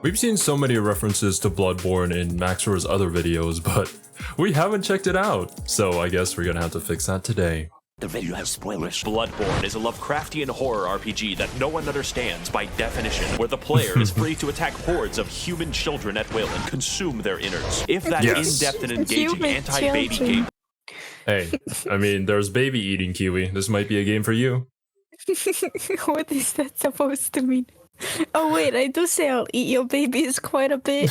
We've seen so many references to Bloodborne in Max0r's other videos, but we haven't checked it out. So I guess we're gonna have to fix that today. The video has spoilers. Bloodborne is a Lovecraftian horror RPG that no one understands by definition, where the player is free to attack hordes of human children at will and consume their innards. If that in-depth and engaging anti-baby game... Hey, I mean, there's baby eating Kiwi. This might be a game for you. What is that supposed to mean? Oh wait, I do say I'll eat your babies quite a bit.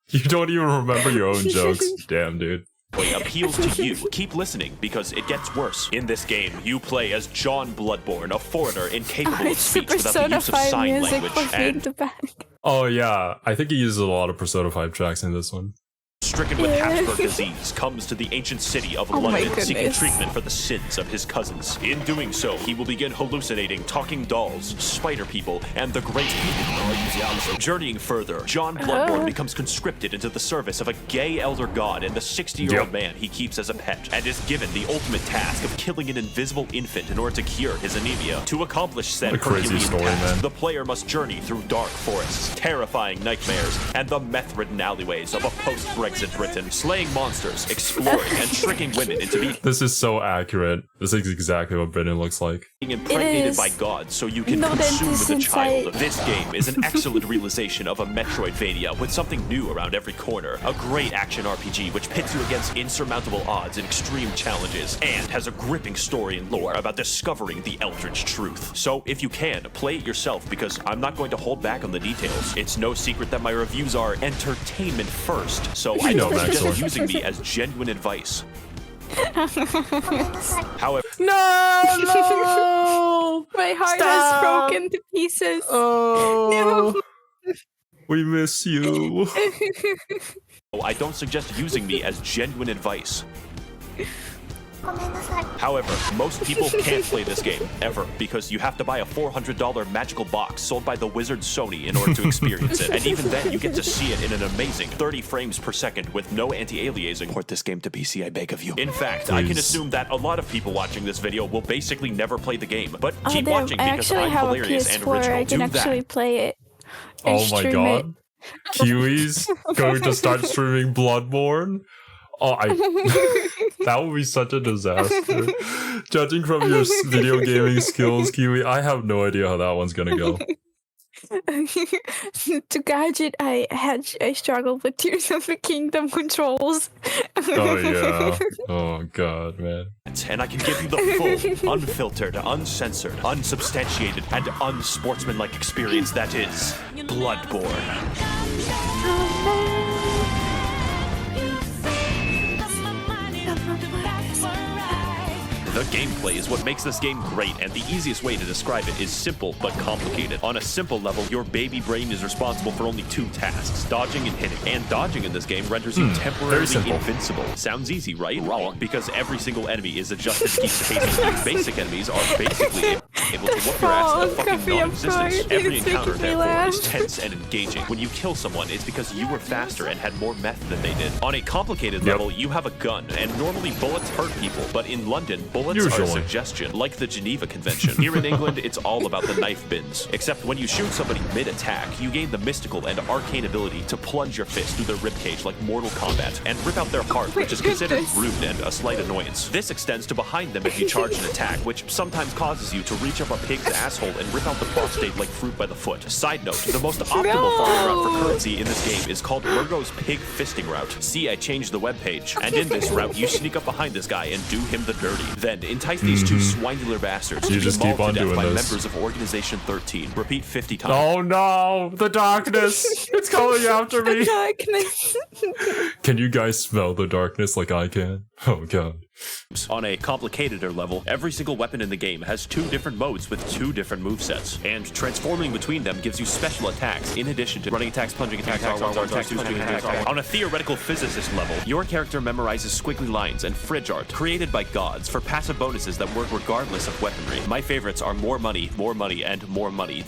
You don't even remember your own jokes. Damn, dude. Appeals to you. Keep listening, because it gets worse. In this game, you play as John Bloodborne, a foreigner incapable of speech without the use of sign language. And... Oh yeah, I think he uses a lot of Persona 5 tracks in this one. Stricken with Habsburg disease, comes to the ancient city of London seeking treatment for the sins of his cousins. In doing so, he will begin hallucinating talking dolls, spider people, and the great people. Journeying further, John Bloodborne becomes conscripted into the service of a gay elder god and the 60-year-old man he keeps as a pet, and is given the ultimate task of killing an invisible infant in order to cure his anemia. To accomplish said Herculean task, the player must journey through dark forests, terrifying nightmares, and the meth-ridden alleyways of a post-Brexit Britain, slaying monsters, exploring, and tricking women into being... This is so accurate. This is exactly what Britain looks like. Being impregnated by gods so you can consume the child. This game is an excellent realization of a Metroidvania with something new around every corner. A great action RPG which pits you against insurmountable odds and extreme challenges, and has a gripping story and lore about discovering the eldritch truth. So if you can, play it yourself, because I'm not going to hold back on the details. It's no secret that my reviews are entertainment first, so I don't suggest using me as genuine advice. However, no! My heart is broken to pieces. Oh, no. We miss you. I don't suggest using me as genuine advice. However, most people can't play this game, ever, because you have to buy a $400 magical box sold by the wizard Sony in order to experience it. And even then, you get to see it in an amazing 30 frames per second with no anti-aliasing. Port this game to PC, I beg of you. In fact, I can assume that a lot of people watching this video will basically never play the game, but keep watching because I'm hilarious and original. I can actually play it. Oh my god. Kiwi's going to start streaming Bloodborne? Oh, that would be such a disaster. Judging from your video gaming skills, Kiwi, I have no idea how that one's gonna go. To gauge it, I struggled with Tears of the Kingdom controls. Oh yeah. Oh god, man. And I can give you the full, unfiltered, uncensored, unsubstantiated, and unsportsmanlike experience that is Bloodborne. The gameplay is what makes this game great, and the easiest way to describe it is simple but complicated. On a simple level, your baby brain is responsible for only two tasks, dodging and hitting. And dodging in this game renders you temporarily invincible. Sounds easy, right? Wrong, because every single enemy is adjusted to keep pace with you. Basic enemies are basically able to whoop your ass into fucking non-existence. Every encounter, therefore, is tense and engaging. When you kill someone, it's because you were faster and had more meth than they did. On a complicated level, you have a gun, and normally bullets hurt people, but in London, bullets are a suggestion, like the Geneva Convention. Here in England, it's all about the knife bins. Except when you shoot somebody mid-attack, you gain the mystical and arcane ability to plunge your fist through their ribcage like Mortal Kombat, and rip out their heart, which is considered rude and a slight annoyance. This extends to behind them if you charge an attack, which sometimes causes you to reach up a pig's asshole and rip out the prostate like fruit by the foot. Side note, the most optimal farm route for currency in this game is called Murgo's Pig Fisting Route. See, I changed the webpage. And in this route, you sneak up behind this guy and do him the dirty. Then entice these two swinular bastards to be mauled to death by members of Organization 13. Repeat 50 times. Oh no! The darkness! It's coming after me! Darkness. Can you guys smell the darkness like I can? Oh god. On a complicateder level, every single weapon in the game has two different modes with two different movesets, and transforming between them gives you special attacks in addition to running attacks, plunging attacks, attacks. On a theoretical physicist level, your character memorizes squiggly lines and fridge art created by gods for passive bonuses that work regardless of weaponry. My favorites are more money, and more money.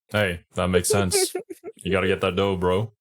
Hey, that makes sense. You gotta get that dough, bro.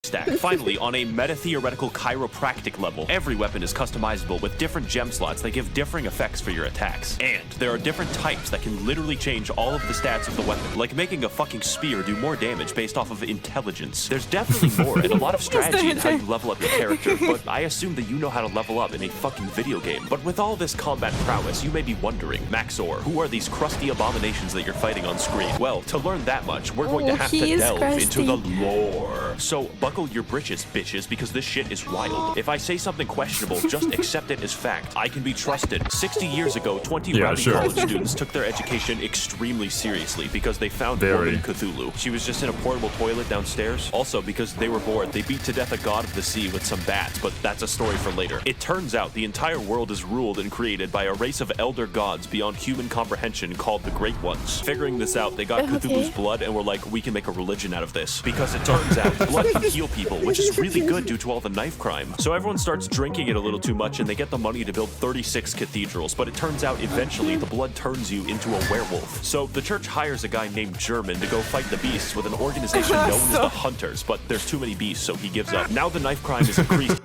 stack. Finally, on a meta-theoretical chiropractic level, every weapon is customizable with different gem slots that give differing effects for your attacks. And there are different types that can literally change all of the stats of the weapon, like making a fucking spear do more damage based off of intelligence. There's definitely more and a lot of strategy in how you level up your character, but I assume that you know how to level up in a fucking video game. But with all this combat prowess, you may be wondering, Max0r, who are these crusty abominations that you're fighting on screen? Well, to learn that much, we're going to have to delve into the lore. So buckle your britches, bitches, because this shit is wild. If I say something questionable, just accept it as fact. I can be trusted. 60 years ago, 20 rowdy college students took their education extremely seriously because they found woman Cthulhu. She was just in a portable toilet downstairs. Also, because they were bored, they beat to death a god of the sea with some bats, but that's a story for later. It turns out the entire world is ruled and created by a race of elder gods beyond human comprehension called the Great Ones. Figuring this out, they got Cthulhu's blood and were like, we can make a religion out of this. Because it turns out blood can heal people, which is really good due to all the knife crime. So everyone starts drinking it a little too much and they get the money to build 36 cathedrals, but it turns out eventually the blood turns you into a werewolf. So the church hires a guy named German to go fight the beasts with an organization known as the Hunters, but there's too many beasts, so he gives up. Now the knife crime is increased.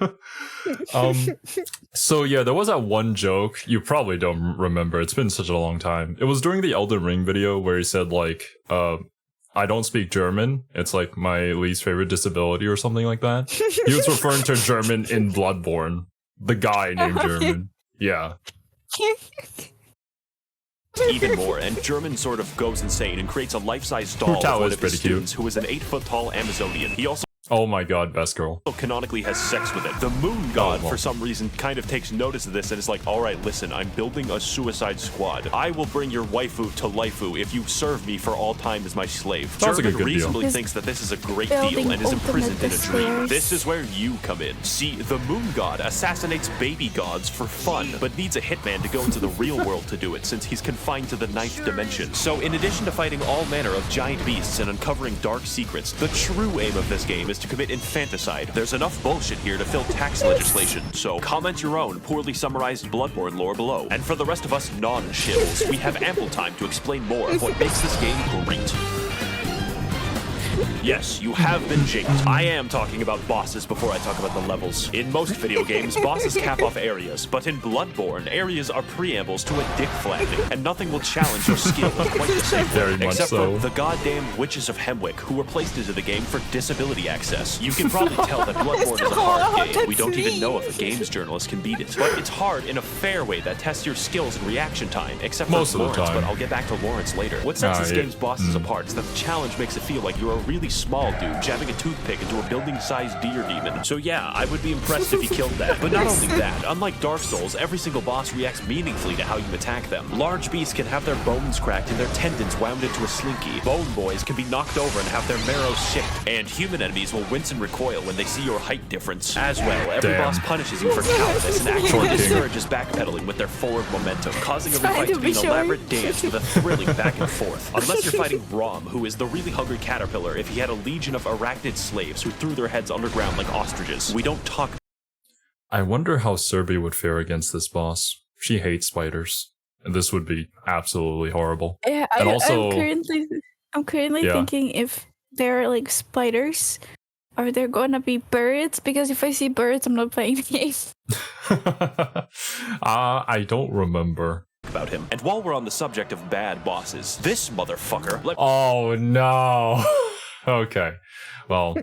So yeah, there was that one joke, you probably don't remember, it's been such a long time. It was during the Elden Ring video where he said like, I don't speak German. It's like my least favorite disability or something like that. He was referring to German in Bloodborne. The guy named German. Yeah. Even more, and German sort of goes insane and creates a life-size doll of one of his students who is an 8-foot-tall Amazonian. He also Oh my god, best girl. Canonically has sex with it. The moon god, for some reason, kind of takes notice of this and is like, alright, listen, I'm building a suicide squad. I will bring your waifu to laifu if you serve me for all time as my slave. Sounds like a good reasonably deal. thinks that this is a great deal and is imprisoned in a dream. This is where you come in. See, the moon god assassinates baby gods for fun, but needs a hitman to go into the real world to do it since he's confined to the 9th dimension. So in addition to fighting all manner of giant beasts and uncovering dark secrets, the true aim of this game is to commit infanticide. There's enough bullshit here to fill tax legislation, so comment your own poorly summarized Bloodborne lore below. And for the rest of us non-shills, we have ample time to explain more of what makes this game great. Yes, you have been jinxed. I am talking about bosses before I talk about the levels. In most video games, bosses cap off areas, but in Bloodborne, areas are preambles to a dick flapping, and nothing will challenge your skill in quite the same way, except for the goddamn Witches of Hemwick, who were placed into the game for disability access. You can probably tell that Bloodborne is a hard game. We don't even know if a games journalist can beat it. But it's hard in a fair way that tests your skills and reaction time, except for Lawrence, but I'll get back to Lawrence later. What sets this game's bosses apart is that the challenge makes it feel like you're a really small dude jabbing a toothpick into a building-sized deer demon. So yeah, I would be impressed if he killed that. But not only that, unlike Dark Souls, every single boss reacts meaningfully to how you attack them. Large beasts can have their bones cracked and their tendons wound into a slinky. Bone boys can be knocked over and have their marrow shipped. And human enemies will wince and recoil when they see your height difference. As well, every boss punishes you for cowardice and actually discourages backpedaling with their forward momentum, causing every fight to be an elaborate dance with a thrilling back and forth. Unless you're fighting Rom, who is the really hungry caterpillar if he had a legion of arachnid slaves who threw their heads underground like ostriches. We don't talk. I wonder how Serbi would fare against this boss. She hates spiders, and this would be absolutely horrible. Yeah, and also, I'm currently thinking if they're like spiders, are there gonna be birds? Because if I see birds, I'm not playing the game. I don't remember about him. And while we're on the subject of bad bosses, this motherfucker. Oh no. Okay, well,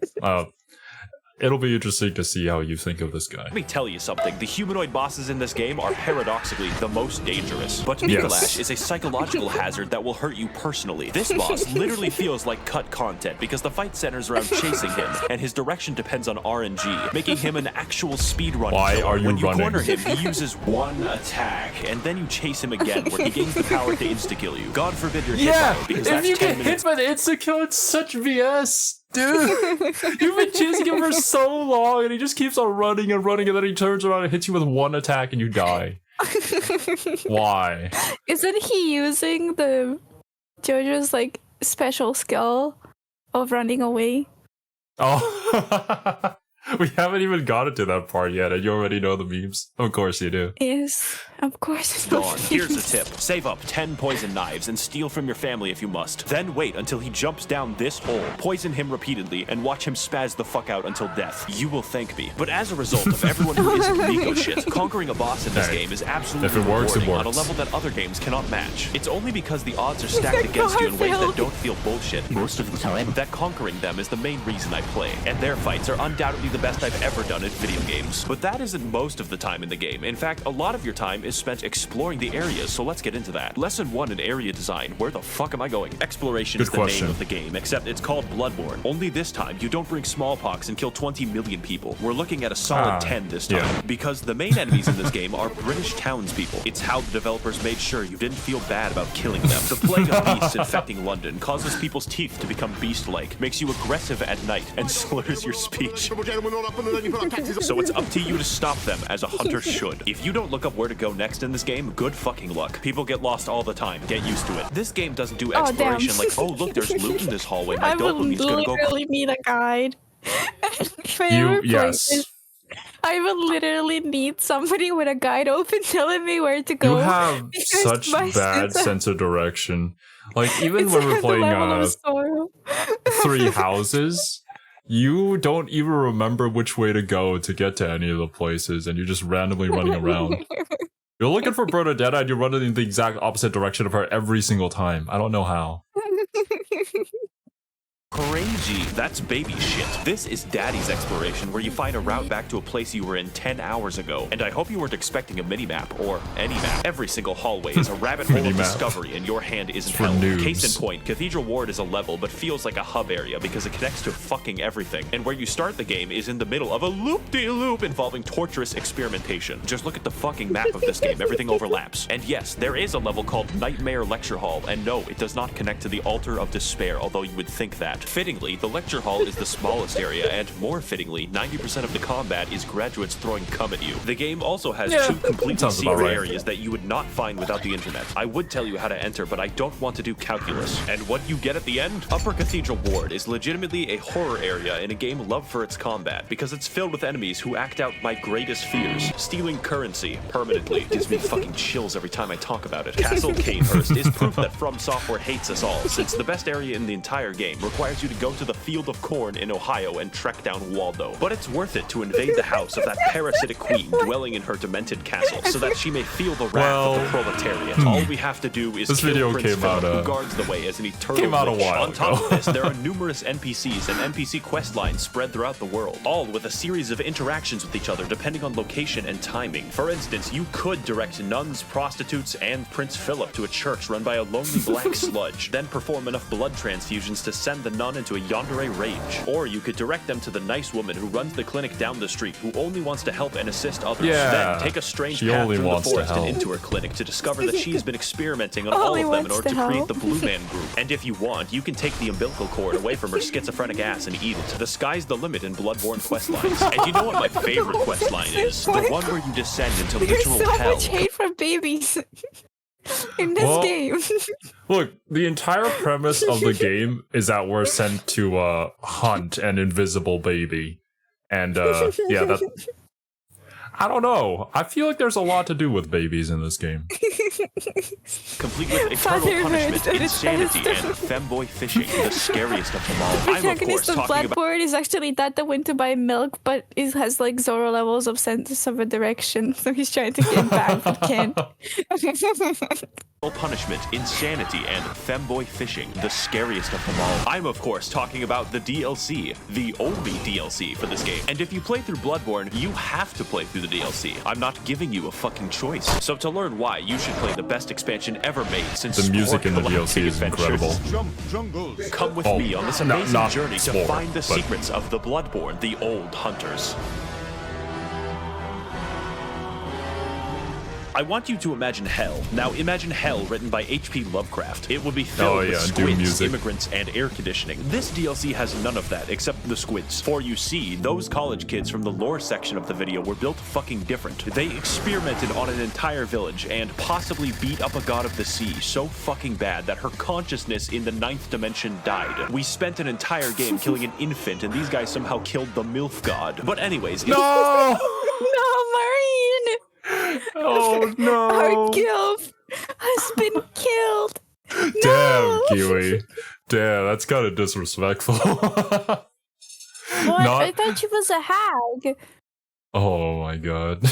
it'll be interesting to see how you think of this guy. Let me tell you something. The humanoid bosses in this game are paradoxically the most dangerous. But Mikolash is a psychological hazard that will hurt you personally. This boss literally feels like cut content because the fight centers around chasing him, and his direction depends on RNG, making him an actual speedrun. Why are you running? When you corner him, he uses one attack, and then you chase him again, where he gains the power to insta-kill you. God forbid you're hit by it, because if you get hit by the insta-kill, it's such BS. Dude, you've been chasing him for so long, and he just keeps on running and running, and then he turns around and hits you with one attack, and you die. Why? Isn't he using the JoJo's like special skill of running away? Oh, We haven't even gotten to that part yet, and you already know the memes. Of course you do. Yes, of course. Dawn, here's a tip. Save up 10 poison knives and steal from your family if you must. Then wait until he jumps down this hole, poison him repeatedly, and watch him spaz the fuck out until death. You will thank me. But as a result of everyone who isn't Nico shit, conquering a boss in this game is absolutely rewarding on a level that other games cannot match. It's only because the odds are stacked against you in ways that don't feel bullshit most of the time that conquering them is the main reason I play, and their fights are undoubtedly the best I've ever done in video games. But that isn't most of the time in the game. In fact, a lot of your time is spent exploring the areas, so let's get into that. Lesson 1 in area design. Where the fuck am I going? Exploration is the name of the game, except it's called Bloodborne. Only this time, you don't bring smallpox and kill 20 million people. We're looking at a solid 10 this time, because the main enemies in this game are British townspeople. It's how the developers made sure you didn't feel bad about killing them. The plague of beasts infecting London causes people's teeth to become beast-like, makes you aggressive at night, and slurs your speech. So it's up to you to stop them, as a hunter should. If you don't look up where to go next in this game, good fucking luck. People get lost all the time. Get used to it. This game doesn't do exploration like, oh look, there's loot in this hallway. My dopamine's gonna go. I literally need a guide. I would literally need somebody with a guide open telling me where to go. You have such bad sense of direction. Like, even when we're playing 3 houses, you don't even remember which way to go to get to any of the places, and you're just randomly running around. You're looking for Bernadetta, and you're running in the exact opposite direction of her every single time. I don't know how. Crazy. That's baby shit. This is Daddy's exploration, where you find a route back to a place you were in 10 hours ago. And I hope you weren't expecting a mini-map, or any map. Every single hallway is a rabbit hole of discovery, and your hand isn't held. Case in point, Cathedral Ward is a level, but feels like a hub area because it connects to fucking everything. And where you start the game is in the middle of a loop-de-loop involving torturous experimentation. Just look at the fucking map of this game. Everything overlaps. And yes, there is a level called Nightmare Lecture Hall, and no, it does not connect to the Altar of Despair, although you would think that. Fittingly, the lecture hall is the smallest area, and more fittingly, 90% of the combat is graduates throwing cum at you. The game also has 2 completely secret areas that you would not find without the internet. I would tell you how to enter, but I don't want to do calculus. And what you get at the end? Upper Cathedral Ward is legitimately a horror area in a game loved for its combat, because it's filled with enemies who act out my greatest fears. Stealing currency permanently gives me fucking chills every time I talk about it. Castle Canehurst is proof that From Software hates us all, since the best area in the entire game requires you to go to the Field of Corn in Ohio and trek down Waldo. But it's worth it to invade the house of that parasitic queen dwelling in her demented castle, so that she may feel the wrath of the proletariat. All we have to do is kill Prince Philip, who guards the way as an eternal witch. On top of this, there are numerous NPCs and NPC quest lines spread throughout the world, all with a series of interactions with each other depending on location and timing. For instance, you could direct nuns, prostitutes, and Prince Philip to a church run by a lonely black sludge, then perform enough blood transfusions to send the nun into a yandere rage. Or you could direct them to the nice woman who runs the clinic down the street, who only wants to help and assist others. Then take a strange path through the forest and into her clinic to discover that she's been experimenting on all of them in order to create the Blue Man Group. And if you want, you can take the umbilical cord away from her schizophrenic ass and eat it. The sky's the limit in Bloodborne questlines. And you know what my favorite questline is? The one where you descend into literal hell. There's so much hate from babies in this game. Look, the entire premise of the game is that we're sent to hunt an invisible baby. And yeah, that I don't know. I feel like there's a lot to do with babies in this game. Complete with eternal punishment, insanity, and femboy fishing, the scariest of them all. The protagonist of Bloodborne is actually that went to buy milk, but it has like Zoro levels of sense of a direction, so he's trying to get back but can't. Punishment, insanity, and femboy fishing, the scariest of them all. I'm of course talking about the DLC, the only DLC for this game. And if you play through Bloodborne, you have to play through the DLC. I'm not giving you a fucking choice. So to learn why, you should play the best expansion ever made since the music in the DLC is incredible. Come with me on this amazing journey to find the secrets of the Bloodborne, the old hunters. I want you to imagine hell. Now imagine hell written by H.P. Lovecraft. It would be filled with squids, immigrants, and air conditioning. This DLC has none of that except the squids. For you see, those college kids from the lore section of the video were built fucking different. They experimented on an entire village and possibly beat up a god of the sea so fucking bad that her consciousness in the 9th dimension died. We spent an entire game killing an infant and these guys somehow killed the MILF god. But anyways, no! No, Marine! Oh no! Our guild has been killed! Damn, Kiwi. Damn, that's kind of disrespectful. What? I thought she was a hag. Oh my god.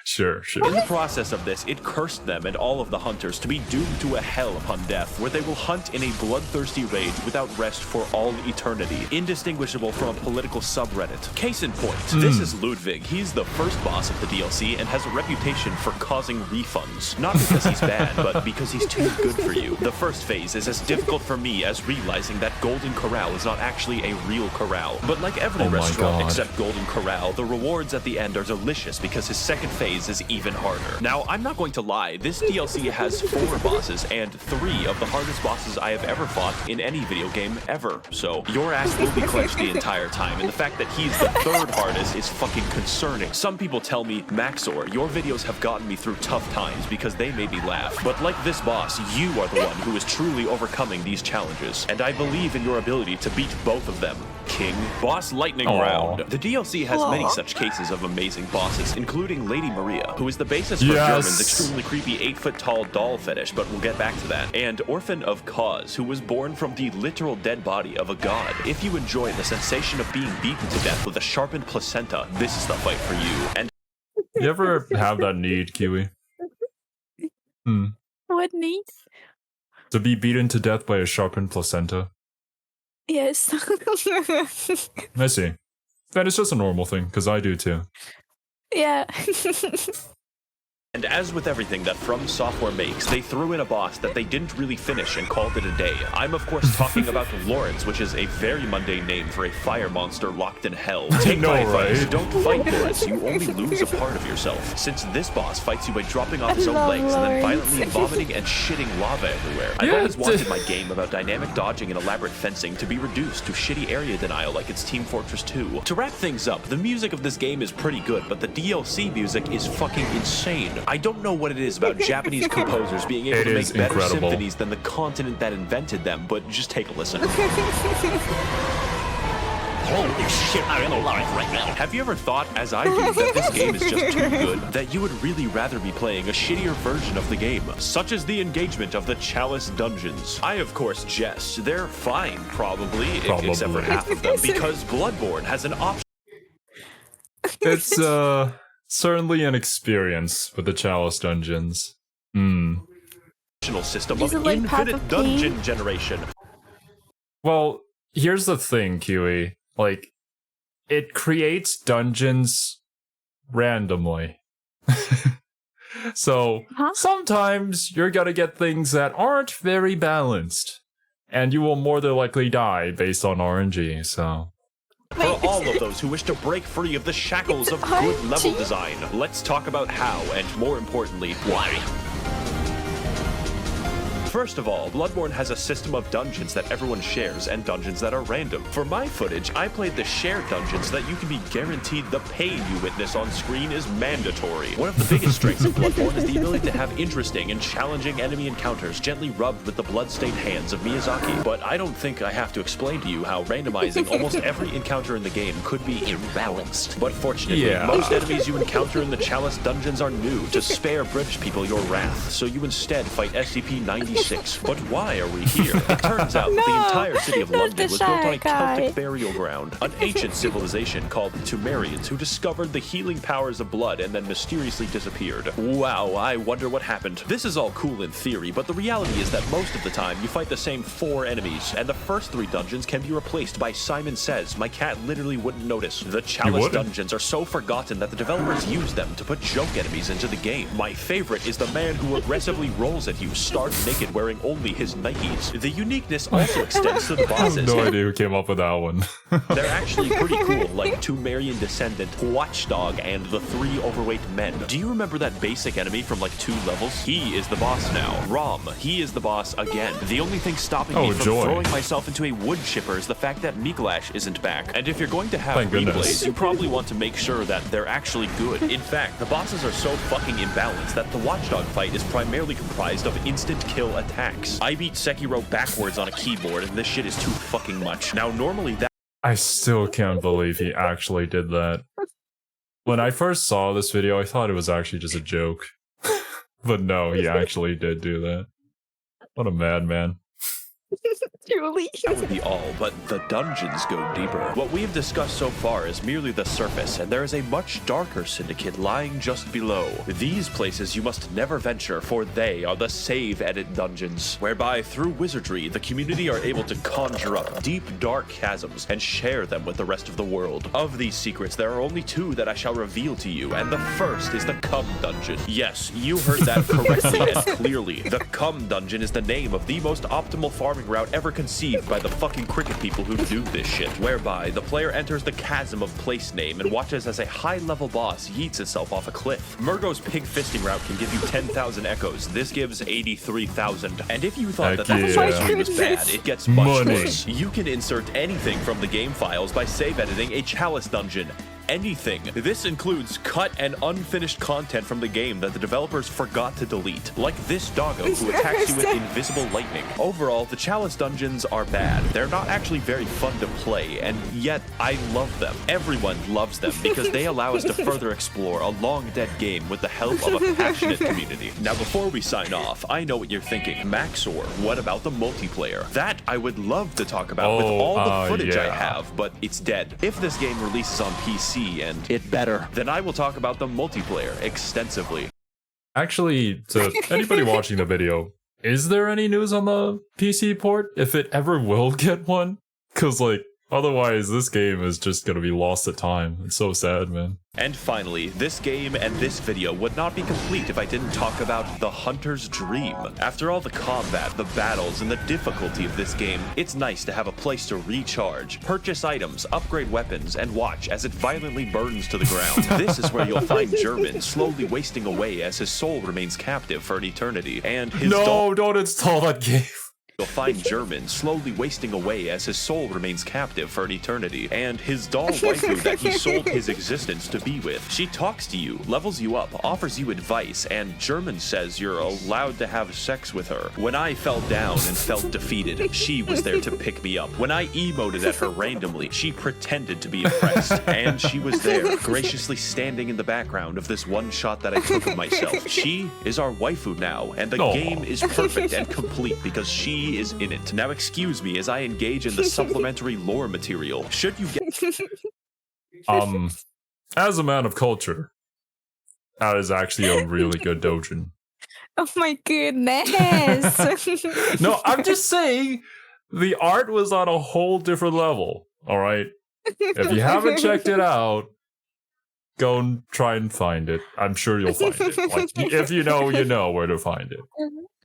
Sure. In the process of this, it cursed them and all of the hunters to be doomed to a hell upon death, where they will hunt in a bloodthirsty rage without rest for all eternity, indistinguishable from a political subreddit. Case in point, this is Ludwig. He's the first boss of the DLC and has a reputation for causing refunds. Not because he's bad, but because he's too good for you. The first phase is as difficult for me as realizing that Golden Corral is not actually a real corral. But like every restaurant except Golden Corral, the rewards at the end are delicious because his second phase is even harder. Now, I'm not going to lie, this DLC has 4 bosses and 3 of the hardest bosses I have ever fought in any video game ever. So, your ass will be clenched the entire time, and the fact that he's the 3rd hardest is fucking concerning. Some people tell me, Max0r, your videos have gotten me through tough times because they made me laugh. But like this boss, you are the one who is truly overcoming these challenges, and I believe in your ability to beat both of them. King, Boss Lightning Round. The DLC has many such cases of amazing bosses, including Lady Maria, who is the basis for German's extremely creepy 8-foot-tall doll fetish, but we'll get back to that, and Orphan of Cause, who was born from the literal dead body of a god. If you enjoy the sensation of being beaten to death with a sharpened placenta, this is the fight for you. And you ever have that need, Kiwi? What need? To be beaten to death by a sharpened placenta. Yes. I see. That is just a normal thing, because I do too. Yeah. And as with everything that From Software makes, they threw in a boss that they didn't really finish and called it a day. I'm of course talking about Lawrence, which is a very mundane name for a fire monster locked in hell. Take my advice, don't fight Lawrence, you only lose a part of yourself. Since this boss fights you by dropping off his own legs and then violently vomiting and shitting lava everywhere. I've always wanted my game about dynamic dodging and elaborate fencing to be reduced to shitty area denial like it's Team Fortress 2. To wrap things up, the music of this game is pretty good, but the DLC music is fucking insane. I don't know what it is about Japanese composers being able to make better symphonies than the continent that invented them, but just take a listen. Holy shit, I'm alive right now. Have you ever thought, as I do, that this game is just too good, that you would really rather be playing a shittier version of the game, such as the engagement of the Chalice Dungeons? I, of course, jest. They're fine, probably, except for half of them, because Bloodborne has an option. It's, certainly an experience with the Chalice Dungeons. System of infinite dungeon generation. Well, here's the thing, Kiwi. Like, it creates dungeons randomly. So, sometimes you're gonna get things that aren't very balanced. And you will more than likely die based on RNG, so... For all of those who wish to break free of the shackles of good level design, let's talk about how, and more importantly, why. First of all, Bloodborne has a system of dungeons that everyone shares and dungeons that are random. For my footage, I played the shared dungeons that you can be guaranteed the pain you witness on screen is mandatory. One of the biggest strengths of Bloodborne is the ability to have interesting and challenging enemy encounters gently rubbed with the blood-stained hands of Miyazaki. But I don't think I have to explain to you how randomizing almost every encounter in the game could be imbalanced. But fortunately, most enemies you encounter in the Chalice Dungeons are new to spare British people your wrath, so you instead fight SCP-96. But why are we here? It turns out that the entire city of London was built on a Celtic burial ground, an ancient civilization called the Tumerians who discovered the healing powers of blood and then mysteriously disappeared. Wow, I wonder what happened. This is all cool in theory, but the reality is that most of the time you fight the same 4 enemies, and the first 3 dungeons can be replaced by Simon Says. My cat literally wouldn't notice. The Chalice Dungeons are so forgotten that the developers use them to put joke enemies into the game. My favorite is the man who aggressively rolls at you, stark naked wearing only his Nikes. The uniqueness also extends to the I bosses. have no idea who came up with that one. They're actually pretty cool, like Tumerian Descendant, Watchdog, and the 3 overweight men. Do you remember that basic enemy from like 2 levels? He is the boss now. Rom, he is the boss again. The only thing stopping me from throwing myself into a wood chipper is the fact that Mikolash isn't back. And if you're going to have replays, you probably want to make sure that they're actually good. In fact, the bosses are so fucking imbalanced that the Watchdog fight is primarily comprised of instant kill attacks. I beat Sekiro backwards on a keyboard, and this shit is too fucking much. Now, normally that— I still can't believe he actually did that. When I first saw this video, I thought it was actually just a joke. But no, he actually did do that. What a madman. Truly. That would be all, but the dungeons go deeper. What we have discussed so far is merely the surface, and there is a much darker syndicate lying just below. These places you must never venture, for they are the save edit dungeons, whereby through wizardry, the community are able to conjure up deep, dark chasms and share them with the rest of the world. Of these secrets, there are only 2 that I shall reveal to you, and the first is the Cum Dungeon. Yes, you heard that correctly and clearly. The Cum Dungeon is the name of the most optimal farming route ever conceived by the fucking cricket people who do this shit, whereby the player enters the chasm of place name and watches as a high-level boss yeets itself off a cliff. Murgo's pig fisting route can give you 10,000 echoes. This gives 83,000. And if you thought that was bad, it gets much worse. You can insert anything from the game files by save editing a chalice dungeon. Anything. This includes cut and unfinished content from the game that the developers forgot to delete, like this doggo who attacks you with invisible lightning. Overall, the chalice dungeons are bad. They're not actually very fun to play, and yet I love them. Everyone loves them because they allow us to further explore a long-dead game with the help of a passionate community. Now, before we sign off, I know what you're thinking. Max0r, what about the multiplayer? That I would love to talk about with all the footage I have, but it's dead. If this game releases on PC, and it better, then I will talk about the multiplayer extensively. Actually, to anybody watching the video, is there any news on the PC port? If it ever will get one? Because, like, otherwise this game is just gonna be lost at time. It's so sad, man. And finally, this game and this video would not be complete if I didn't talk about the Hunter's Dream. After all the combat, the battles, and the difficulty of this game, it's nice to have a place to recharge, purchase items, upgrade weapons, and watch as it violently burns to the ground. This is where you'll find German slowly wasting away as his soul remains captive for an eternity, and his don't install that game. You'll find German slowly wasting away as his soul remains captive for an eternity, and his doll waifu that he sold his existence to be with. She talks to you, levels you up, offers you advice, and German says you're allowed to have sex with her. When I fell down and felt defeated, she was there to pick me up. When I emoted at her randomly, she pretended to be impressed, and she was there, graciously standing in the background of this one shot that I took of myself. She is our waifu now, and the game is perfect and complete because she is in it. Now excuse me as I engage in the supplementary lore material. Should you get as a man of culture, that is actually a really good doujin. Oh my goodness. No, I'm just saying the art was on a whole different level. Alright? If you haven't checked it out, go and try and find it. I'm sure you'll find it. Like, if you know where to find it.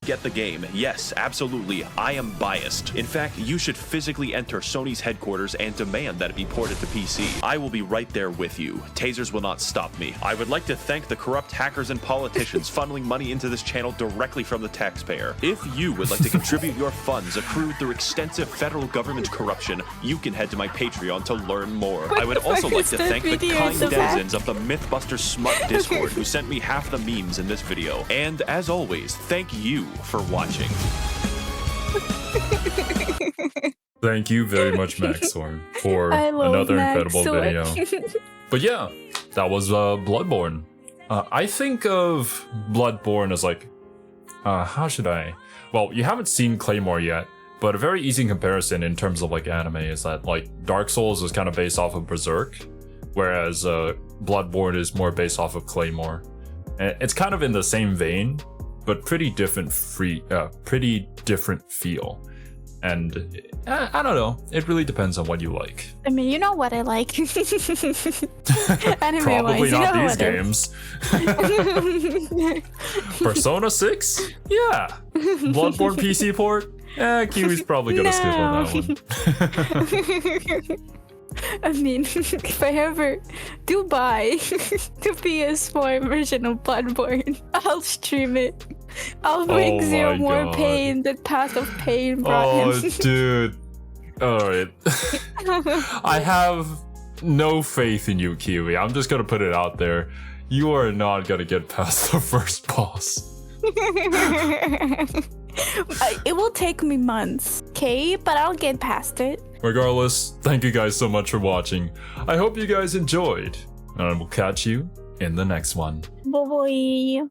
Get the game. Yes, absolutely. I am biased. In fact, you should physically enter Sony's headquarters and demand that it be ported to PC. I will be right there with you. Tasers will not stop me. I would like to thank the corrupt hackers and politicians funneling money into this channel directly from the taxpayer. If you would like to contribute your funds accrued through extensive federal government corruption, you can head to my Patreon to learn more. I would also like to thank the kind denizens of the Mythbusters Smut Discord who sent me half the memes in this video. And as always, thank you for watching. Thank you very much, Max0r, for another incredible video. But yeah, that was Bloodborne. I think of Bloodborne as like, how should I? Well, you haven't seen Claymore yet, but a very easy comparison in terms of like anime is that like Dark Souls is kind of based off of Berserk, whereas Bloodborne is more based off of Claymore. And it's kind of in the same vein, but pretty different feel. And I don't know. It really depends on what you like. I mean, you know what I like. Probably not these games. Persona 6? Yeah. Bloodborne PC port? Kiwi's probably gonna skip on that one. I mean, if I ever do buy the PS4 version of Bloodborne, I'll stream it. I'll bring Zero more pain than Path of Pain brought him. Dude. Alright. I have no faith in you, Kiwi. I'm just gonna put it out there. You are not gonna get past the first boss. It will take me months, okay? But I'll get past it. Regardless, thank you guys so much for watching. I hope you guys enjoyed. And I will catch you in the next one. Bye-bye.